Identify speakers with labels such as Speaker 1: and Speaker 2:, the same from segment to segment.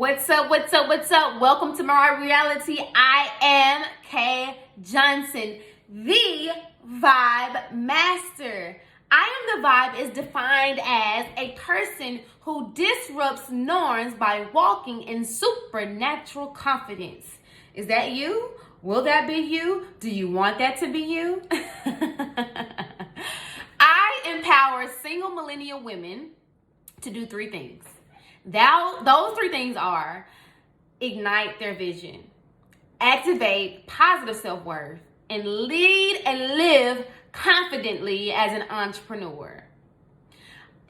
Speaker 1: What's up? What's up? What's up? Welcome to my reality. I am Kay Johnson, the Vibe Master. I am the vibe is defined as a person who disrupts norms by walking in supernatural confidence. Is that you? Will that be you? Do you want that to be you? I empower single millennial women to do three things. Those three things are ignite their vision, activate positive self-worth, and lead and live confidently as an entrepreneur.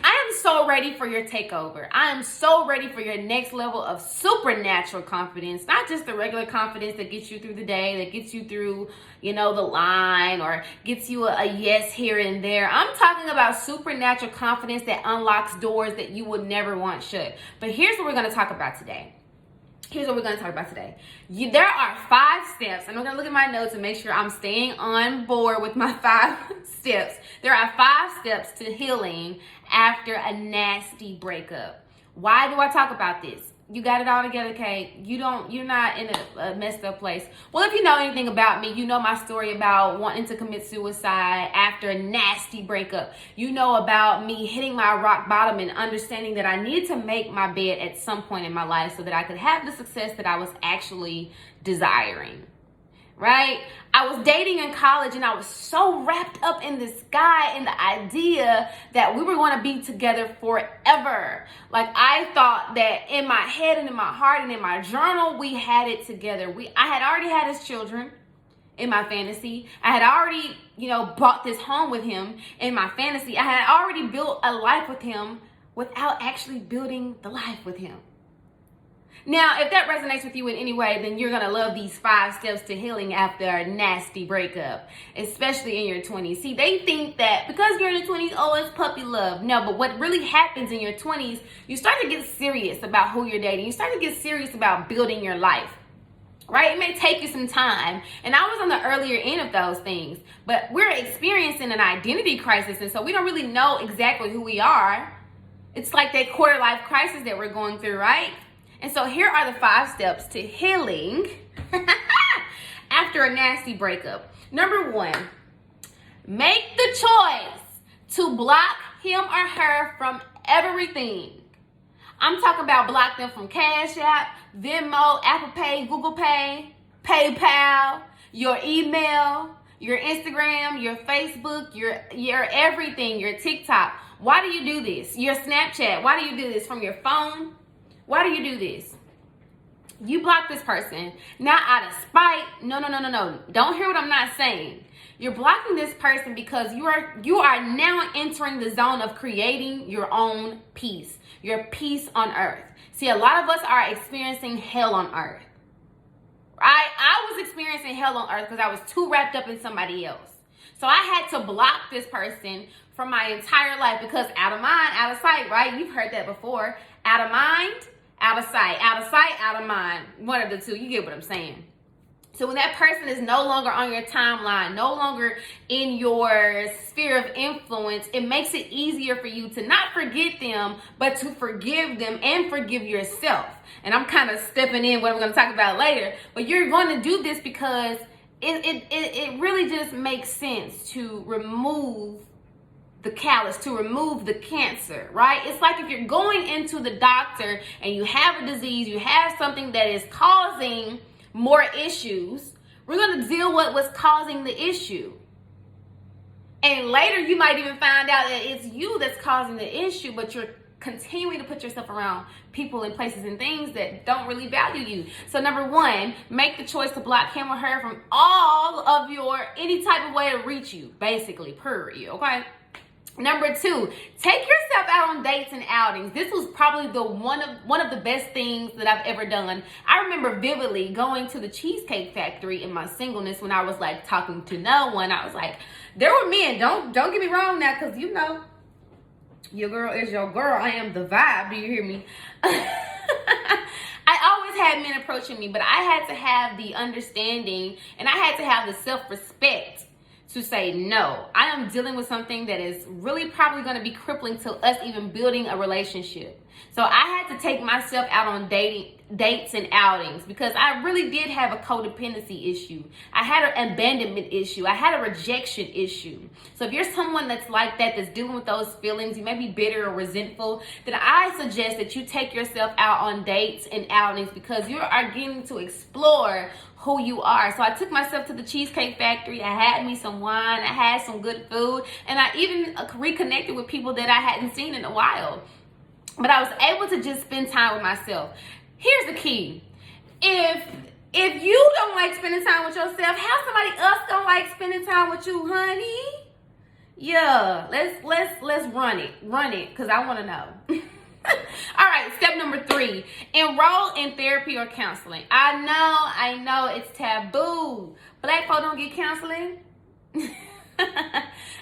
Speaker 1: I am so ready for your takeover. I am so ready for your next level of supernatural confidence, not just the regular confidence that gets you through the day, that gets you through, the line or gets you a yes here and there. I'm talking about supernatural confidence that unlocks doors that you would never want shut. But here's what we're going to talk about today. There are 5 steps, and I'm going to look at my notes and make sure I'm staying on board with my 5 steps. There are 5 steps to healing after a nasty breakup. Why do I talk about this? You got it all together, Kate. You're not in a messed up place. Well, if you know anything about me, you know my story about wanting to commit suicide after a nasty breakup. You know about me hitting my rock bottom and understanding that I needed to make my bed at some point in my life so that I could have the success that I was actually desiring. Right? I was dating in college and I was so wrapped up in this guy and the idea that we were going to be together forever. Like I thought that in my head and in my heart and in my journal, we had it together. I had already had his children in my fantasy. I had already, bought this home with him in my fantasy. I had already built a life with him without actually building the life with him. Now, if that resonates with you in any way, then you're going to love these 5 steps to healing after a nasty breakup, especially in your 20s. See, they think that because you're in your 20s, it's puppy love. No, but what really happens in your 20s, you start to get serious about who you're dating. You start to get serious about building your life, right? It may take you some time. And I was on the earlier end of those things, but we're experiencing an identity crisis. And so we don't really know exactly who we are. It's like that quarter life crisis that we're going through, right? And so here are the 5 steps to healing after a nasty breakup. Number 1, make the choice to block him or her from everything. I'm talking about block them from Cash App, Venmo, Apple Pay, Google Pay, PayPal, your email, your Instagram, your Facebook, your everything, your TikTok. Why do you do this? Your Snapchat. Why do you do this? From your phone? Why do you do this? You block this person, not out of spite. No. Don't hear what I'm not saying. You're blocking this person because you are now entering the zone of creating your own peace, your peace on earth. See, a lot of us are experiencing hell on earth. Right? I was experiencing hell on earth because I was too wrapped up in somebody else. So I had to block this person from my entire life because out of mind, out of sight, right? You've heard that before. Out of mind, out of sight, out of mind. One of the two, you get what I'm saying. So when that person is no longer on your timeline, no longer in your sphere of influence, it makes it easier for you to not forget them, but to forgive them and forgive yourself. And I'm kind of stepping in what I'm going to talk about later, but you're going to do this because it really just makes sense to remove the callus, to remove the cancer, right? It's like if you're going into the doctor and you have a disease, you have something that is causing more issues, we're going to deal with what's causing the issue. And later you might even find out that it's you that's causing the issue, but you're continuing to put yourself around people and places and things that don't really value you. So number 1, make the choice to block him or her from all of any type of way to reach you, basically, period, okay? Number 2, take yourself out on dates and outings. This was probably one of the best things that I've ever done. I remember vividly going to the Cheesecake Factory in my singleness when I was like talking to no one. I was like, there were men. Don't get me wrong now, because your girl is your girl. I am the vibe. Do you hear me? I always had men approaching me, but I had to have the understanding and I had to have the self-respect to say, no, I am dealing with something that is really probably going to be crippling to us even building a relationship. So I had to take myself out on dates and outings because I really did have a codependency issue. I had an abandonment issue. I had a rejection issue. So if you're someone that's like that, that's dealing with those feelings, you may be bitter or resentful, then I suggest that you take yourself out on dates and outings because you are getting to explore who you are. So I took myself to the Cheesecake Factory. I had me some wine. I had some good food. And I even reconnected with people that I hadn't seen in a while. But I was able to just spend time with myself. Here's the key. If you don't like spending time with yourself, how somebody else don't like spending time with you, honey? Yeah, let's run it, because I want to know. All right, step number 3, enroll in therapy or counseling. I know it's taboo. Black folk don't get counseling.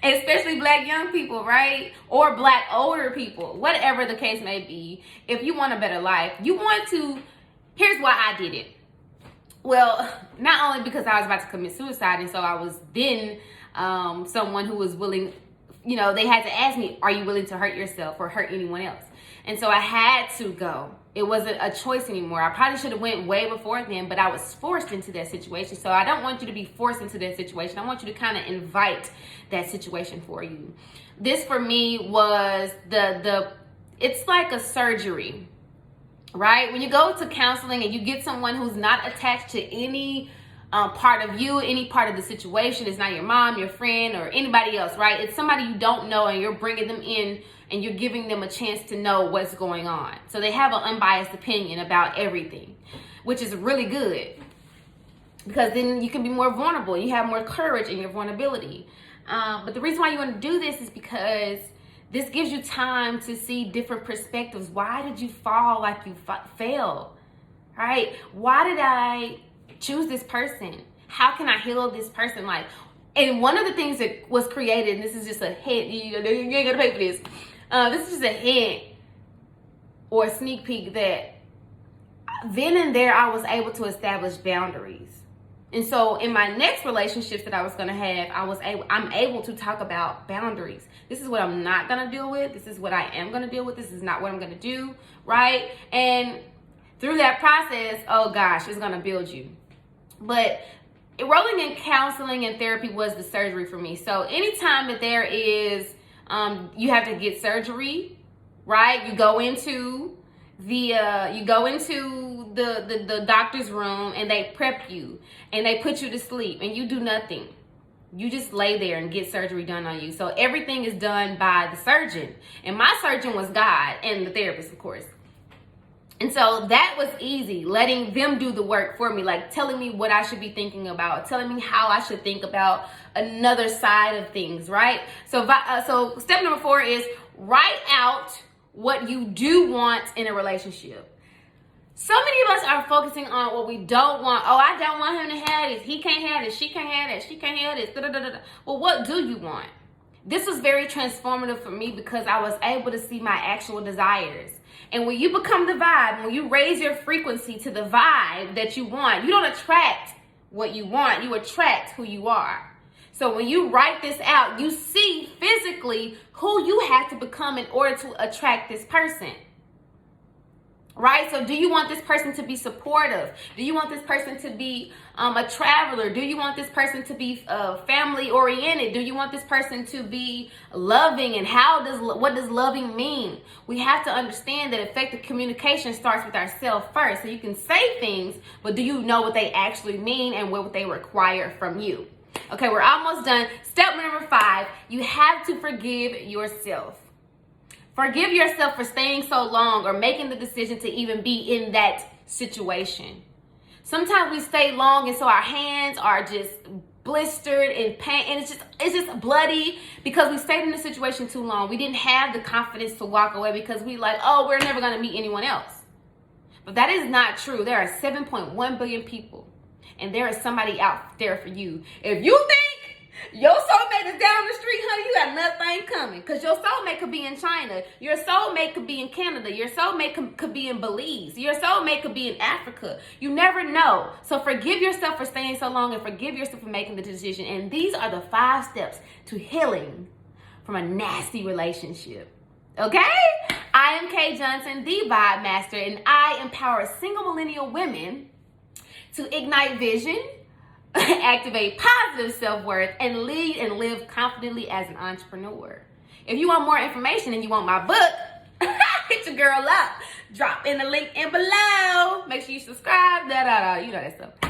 Speaker 1: Especially black young people, right? Or black older people, whatever the case may be. If you want a better life, here's why I did it. Well, not only because I was about to commit suicide, and so I was then someone who was willing, they had to ask me, are you willing to hurt yourself or hurt anyone else? And so I had to go. It wasn't a choice anymore. I probably should have went way before then, but I was forced into that situation. So I don't want you to be forced into that situation. I want you to kind of invite that situation for you. This for me was it's like a surgery, right? When you go to counseling and you get someone who's not attached to any part of you, any part of the situation, it's not your mom, your friend, or anybody else, right? It's somebody you don't know and you're bringing them in and you're giving them a chance to know what's going on. So they have an unbiased opinion about everything, which is really good because then you can be more vulnerable. You have more courage in your vulnerability. But the reason why you want to do this is because this gives you time to see different perspectives. Why did you fall like you fell? Right? Why did I choose this person? How can I heal this person? And one of the things that was created, and this is just a hint, you ain't gonna pay for this. This is just a hint or a sneak peek that then and there I was able to establish boundaries. And so in my next relationships that I was gonna have, I'm able to talk about boundaries. This is what I'm not gonna deal with. This is what I am gonna deal with. This is not what I'm gonna do, right? And through that process, oh gosh, it's gonna build you. But enrolling in counseling and therapy was the surgery for me. So anytime that there is, you have to get surgery, right? You go into the doctor's room and they prep you and they put you to sleep and you do nothing. You just lay there and get surgery done on you. So everything is done by the surgeon. And my surgeon was God and the therapist, of course. And so that was easy, letting them do the work for me, like telling me what I should be thinking about, telling me how I should think about another side of things, right? So step number 4 is write out what you do want in a relationship. So many of us are focusing on what we don't want. Oh, I don't want him to have this. He can't have this. She can't have that. She can't have this. Da-da-da-da-da. Well, what do you want? This was very transformative for me because I was able to see my actual desires. And when you become the vibe, when you raise your frequency to the vibe that you want, you don't attract what you want, you attract who you are. So when you write this out, you see physically who you have to become in order to attract this person. Right? So do you want this person to be supportive? Do you want this person to be a traveler? Do you want this person to be family oriented? Do you want this person to be loving? And what does loving mean? We have to understand that effective communication starts with ourselves first. So you can say things, but do you know what they actually mean and what they require from you? Okay, we're almost done. Step number 5, you have to forgive yourself. Forgive yourself for staying so long or making the decision to even be in that situation. Sometimes we stay long and so our hands are just blistered and pain, and it's just bloody because we stayed in the situation too long. We didn't have the confidence to walk away because we're never going to meet anyone else. But that is not true. There are 7.1 billion people and there is somebody out there for you. If you think your soulmate is down the street, honey, you got nothing coming. Because your soulmate could be in China. Your soulmate could be in Canada. Your soulmate could be in Belize. Your soulmate could be in Africa. You never know. So forgive yourself for staying so long and forgive yourself for making the decision. And these are the 5 steps to healing from a nasty relationship. Okay? I am Kay Johnson, the Vibe Master, and I empower single millennial women to ignite vision, activate positive self-worth, and lead and live confidently as an entrepreneur. If you want more information and you want my book, hit your girl up. Drop in the link in below. Make sure you subscribe. You know that stuff.